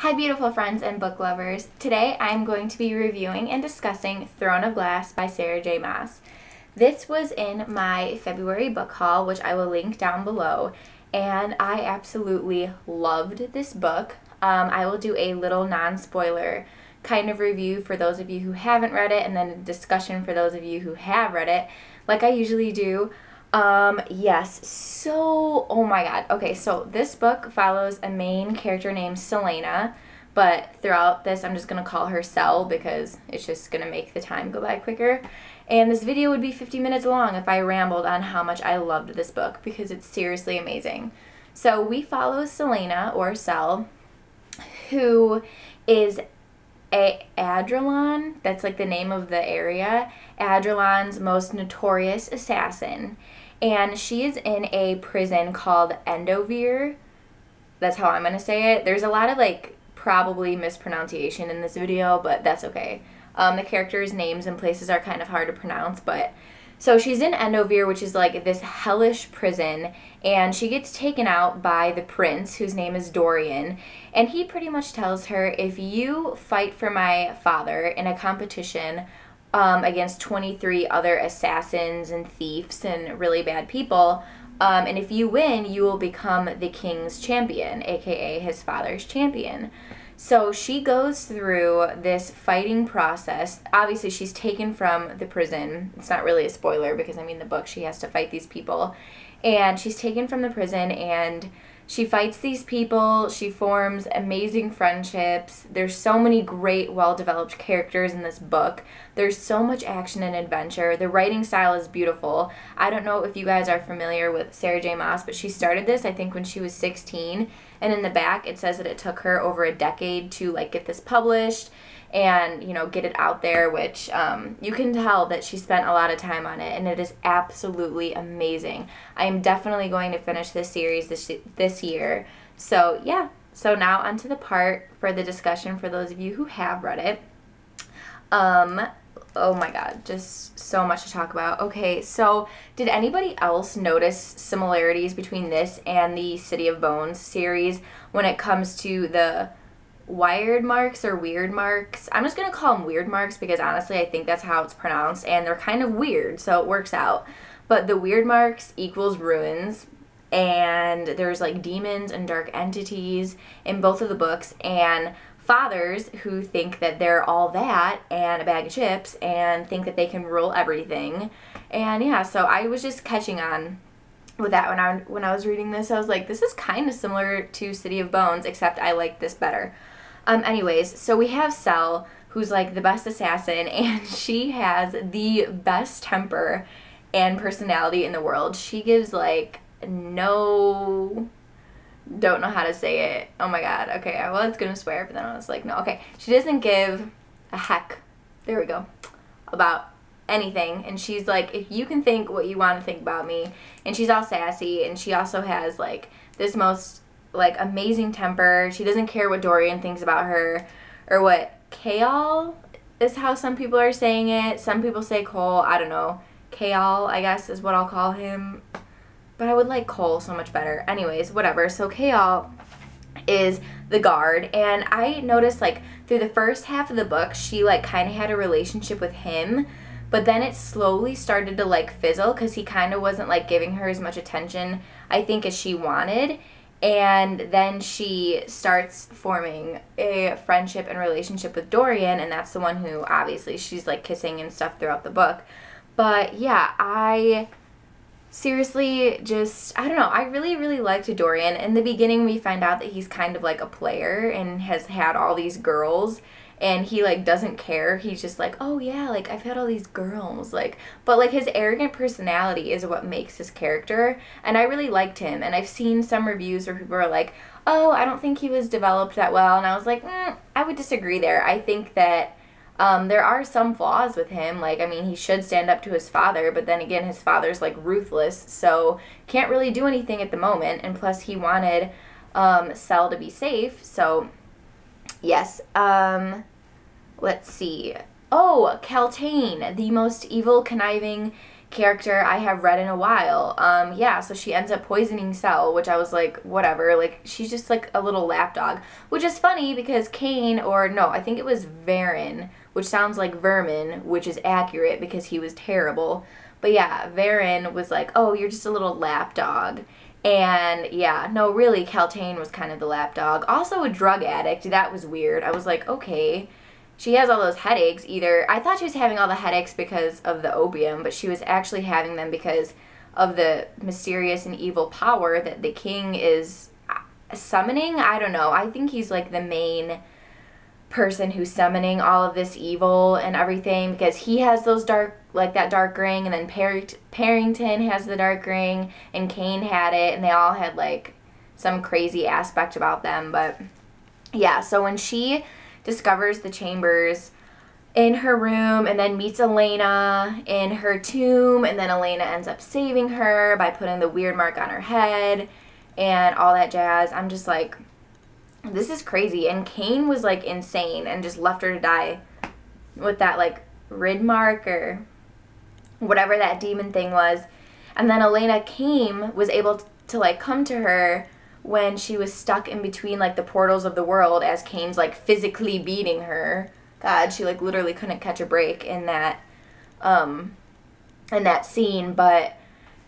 Hi beautiful friends and book lovers. Today I'm going to be reviewing and discussing Throne of Glass by Sarah J. Maas. This was in my February book haul, which I will link down below, and I absolutely loved this book. I will do a little non-spoiler kind of review for those of you who haven't read it, and then a discussion for those of you who have read it, like I usually do. Oh my god. Okay, so this book follows a main character named Selena, but throughout this I'm just going to call her Sel because it's just going to make the time go by quicker. And this video would be 50 minutes long if I rambled on how much I loved this book because it's seriously amazing. So we follow Selena, or Sel, who is Adrelon, that's like the name of the area, Adrelon's most notorious assassin. And she is in a prison called Endovir. That's how I'm going to say it. There's a lot of probably mispronunciation in this video, but that's okay. The characters' names and places are kind of hard to pronounce, but so she's in Endovir, which is like this hellish prison, and she gets taken out by the prince, whose name is Dorian, and he pretty much tells her, if you fight for my father in a competition against 23 other assassins and thieves and really bad people, and if you win, you will become the king's champion, aka his father's champion. So she goes through this fighting process. Obviously, she's taken from the prison. It's not really a spoiler because, I mean, the book, she has to fight these people. And she's taken from the prison and she fights these people. She forms amazing friendships. There's so many great, well-developed characters in this book. There's so much action and adventure. The writing style is beautiful. I don't know if you guys are familiar with Sarah J. Maas, but she started this, I think, when she was 16. And in the back, it says that it took her over a decade to, get this published and, get it out there, which you can tell that she spent a lot of time on it, and it is absolutely amazing. I am definitely going to finish this series this year. So, yeah. So now onto the part for the discussion for those of you who have read it. Oh my god, just so much to talk about. Okay, so did anybody else notice similarities between this and the City of Bones series when it comes to the wired marks or weird marks? I'm just going to call them weird marks because honestly I think that's how it's pronounced, and they're kind of weird, so it works out. But the weird marks equals ruins, and there's demons and dark entities in both of the books, and fathers who think that they're all that and a bag of chips and think that they can rule everything. And yeah, so I was just catching on with that when I was reading this. I was like, this is kind of similar to City of Bones, except I like this better. Anyways, so we have Sel, who's the best assassin, and she has the best temper and personality in the world. She gives no, don't know how to say it. Oh my god. Okay, I was gonna swear, but then I was like, no. Okay, she doesn't give a heck, there we go, about anything, and she's like, if you can think what you want to think about me. And she's all sassy, and she also has this most amazing temper. She doesn't care what Dorian thinks about her, or what Kaal is how some people are saying it. Some people say Cole, I don't know. Kaal, I guess, is what I'll call him. But I would like Cole so much better. Anyways, whatever. So Kaal is the guard, and I noticed through the first half of the book, she kind of had a relationship with him, but then it slowly started to fizzle because he kind of wasn't giving her as much attention, I think, as she wanted. And then she starts forming a friendship and relationship with Dorian, and that's the one who obviously she's kissing and stuff throughout the book. But yeah, I seriously just, I don't know, I really liked Dorian. In the beginning, we find out that he's kind of a player and has had all these girls, and he doesn't care. He's just oh yeah, I've had all these girls, but his arrogant personality is what makes his character, and I really liked him. And I've seen some reviews where people are like, oh, I don't think he was developed that well, and I was like, I would disagree there. I think that there are some flaws with him. I mean, he should stand up to his father, but then again, his father's ruthless, so can't really do anything at the moment. And plus, he wanted Sel to be safe, so yes. Let's see. Oh, Kaltain, the most evil, conniving character I have read in a while. Yeah, so she ends up poisoning Cell, which I was like, whatever. Like, she's just like a little lapdog, which is funny because Cain, or no, I think it was Varen, which sounds like vermin, which is accurate because he was terrible. But yeah, Varen was like, oh, you're just a little lapdog. And yeah, no, really, Kaltain was kind of the lapdog. Also a drug addict. That was weird. I was like, okay. She has all those headaches. Either I thought she was having all the headaches because of the opium, but she was actually having them because of the mysterious and evil power that the king is summoning. I don't know. I think he's like the main person who's summoning all of this evil and everything, because he has those dark, like that dark ring, and then Parrington has the dark ring, and Cain had it, and they all had like some crazy aspect about them. But yeah, so when she discovers the chambers in her room and then meets Elena in her tomb, and then Elena ends up saving her by putting the weird mark on her head and all that jazz, I'm just like, this is crazy. And Cain was like insane and just left her to die with that like rid mark or whatever that demon thing was. And then Elena was able to like come to her when she was stuck in between like the portals of the world, as Cain's like physically beating her. God, she like literally couldn't catch a break in that scene. But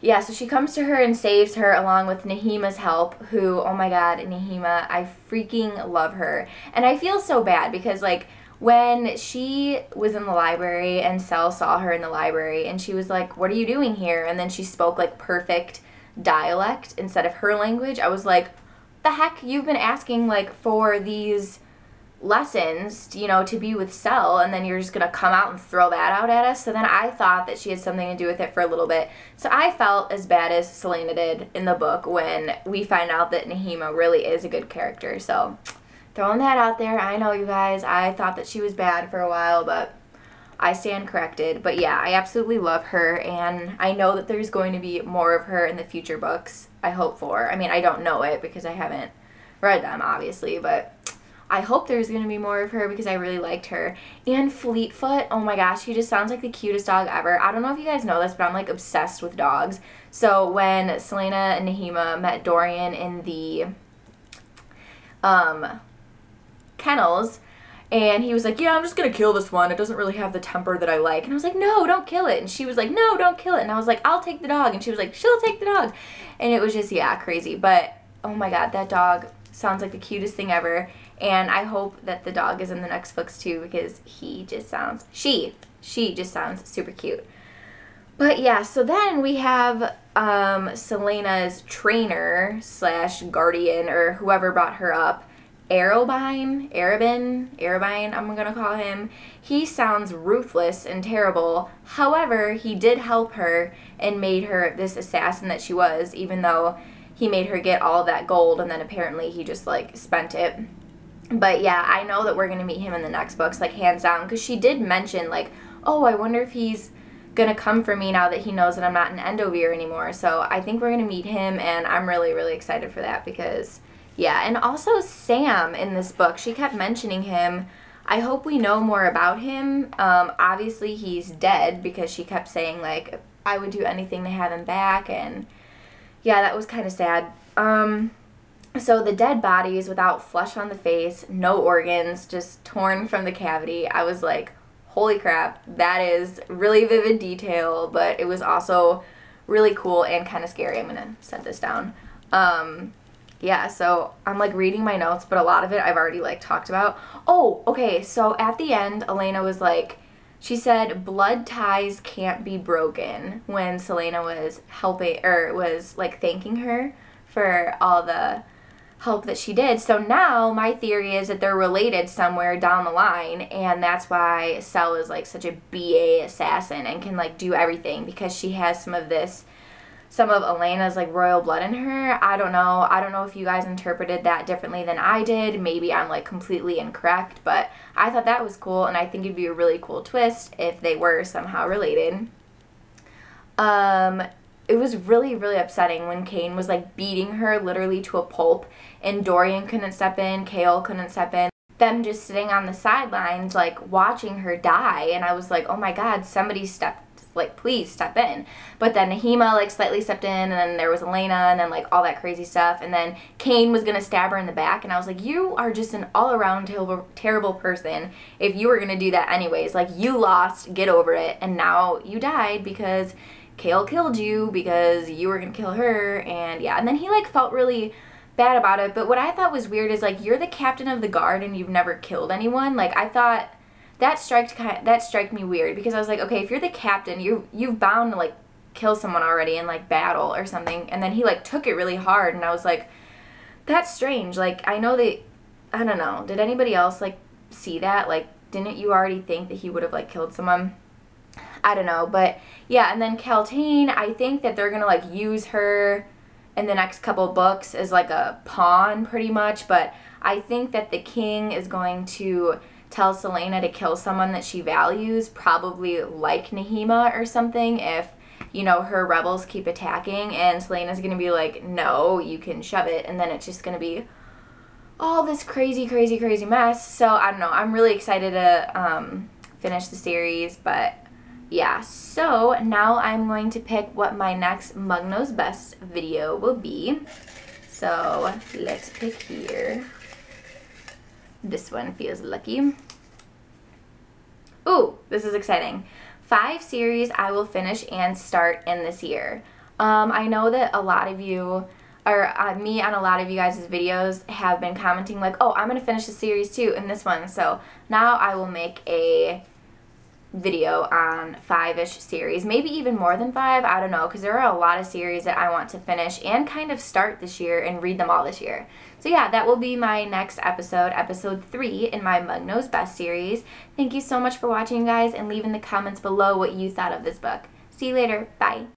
yeah, so she comes to her and saves her along with Nahima's help, who, oh my god, Nahima, I freaking love her. And I feel so bad because like when she was in the library and Cell saw her in the library and she was like, what are you doing here? And then she spoke like perfect dialect instead of her language. I was like, the heck, you've been asking like for these lessons, you know, to be with Cell, and then you're just gonna come out and throw that out at us? So then I thought that she had something to do with it for a little bit. So I felt as bad as Selena did in the book when we find out that Nahima really is a good character. So throwing that out there. I know, you guys, I thought that she was bad for a while, but I stand corrected. But yeah, I absolutely love her, and I know that there's going to be more of her in the future books, I hope for. I mean, I don't know it because I haven't read them, obviously, but I hope there's going to be more of her because I really liked her. And Fleetfoot, oh my gosh, he just sounds like the cutest dog ever. I don't know if you guys know this, but I'm like obsessed with dogs. So when Selena and Nahima met Dorian in the kennels, and he was like, yeah, I'm just gonna kill this one, it doesn't really have the temper that I like. And I was like, no, don't kill it. And she was like, no, don't kill it. And I was like, I'll take the dog. And she was like, she'll take the dog. And it was just, yeah, crazy. But oh my god, that dog sounds like the cutest thing ever. And I hope that the dog is in the next books too, because he just sounds, she just sounds super cute. But yeah, so then we have Selena's trainer slash guardian, or whoever brought her up, Arabine, I'm gonna call him. He sounds ruthless and terrible. However, he did help her and made her this assassin that she was, even though he made her get all of that gold, and then apparently he just like spent it. But yeah, I know that we're gonna meet him in the next books, like hands down, because she did mention like, oh, I wonder if he's gonna come for me now that he knows that I'm not an Endovir anymore. So I think we're gonna meet him, and I'm really, really excited for that because yeah. And also Sam in this book, she kept mentioning him. I hope we know more about him. Obviously he's dead because she kept saying like, I would do anything to have him back, and yeah, that was kind of sad. So the dead bodies without flesh on the face, no organs, just torn from the cavity. I was like, holy crap, that is really vivid detail, but it was also really cool and kind of scary. I'm gonna set this down. Yeah, so I'm like reading my notes, but a lot of it I've already like talked about. Oh, okay, so at the end, Elena was like, she said blood ties can't be broken when Selena was helping, or was like thanking her for all the help that she did. So now my theory is that they're related somewhere down the line, and that's why Cell is like such a BA assassin and can like do everything, because she has some of Elena's like royal blood in her. I don't know if you guys interpreted that differently than I did. Maybe I'm like completely incorrect, but I thought that was cool, and I think it'd be a really cool twist if they were somehow related. It was really, really upsetting when Cain was like beating her literally to a pulp, and Dorian couldn't step in, Kael couldn't step in. Them just sitting on the sidelines like watching her die, and I was like, oh my god, somebody like, please step in. But then Nahima, like, slightly stepped in, and then there was Elena, and then, like, all that crazy stuff. And then Cain was gonna stab her in the back, and I was like, you are just an all-around terrible person if you were gonna do that anyways. Like, you lost, get over it, and now you died because Kale killed you because you were gonna kill her. And yeah, and then he, like, felt really bad about it. But what I thought was weird is, like, you're the captain of the guard and you've never killed anyone. Like, I thought that struck me weird, because I was like, okay, if you're the captain, you've bound to, like, kill someone already in, like, battle or something. And then he, like, took it really hard, and I was like, that's strange. Like, I know that, I don't know, did anybody else, like, see that? Like, didn't you already think that he would have, like, killed someone? I don't know. But yeah, and then Keltane, I think that they're gonna, like, use her in the next couple books as, like, a pawn pretty much. But I think that the king is going to tell Celaena to kill someone that she values, probably like Nahima or something, if, you know, her rebels keep attacking, and Celaena's gonna be like, no, you can shove it, and then it's just gonna be all this crazy mess. So I don't know, I'm really excited to finish the series. But yeah, so now I'm going to pick what my next Mug Knows Best video will be. So let's pick here. This one feels lucky. Ooh, this is exciting. 5 series I will finish and start in this year. I know that a lot of you, or me on a lot of you guys' videos, have been commenting like, oh, I'm going to finish the series too in this one. So now I will make a video on 5-ish series, maybe even more than 5, I don't know, because there are a lot of series that I want to finish and kind of start this year and read them all this year. So yeah, that will be my next episode, episode 3 in my Mug Knows Best series. Thank you so much for watching, guys, and leave in the comments below what you thought of this book. See you later. Bye.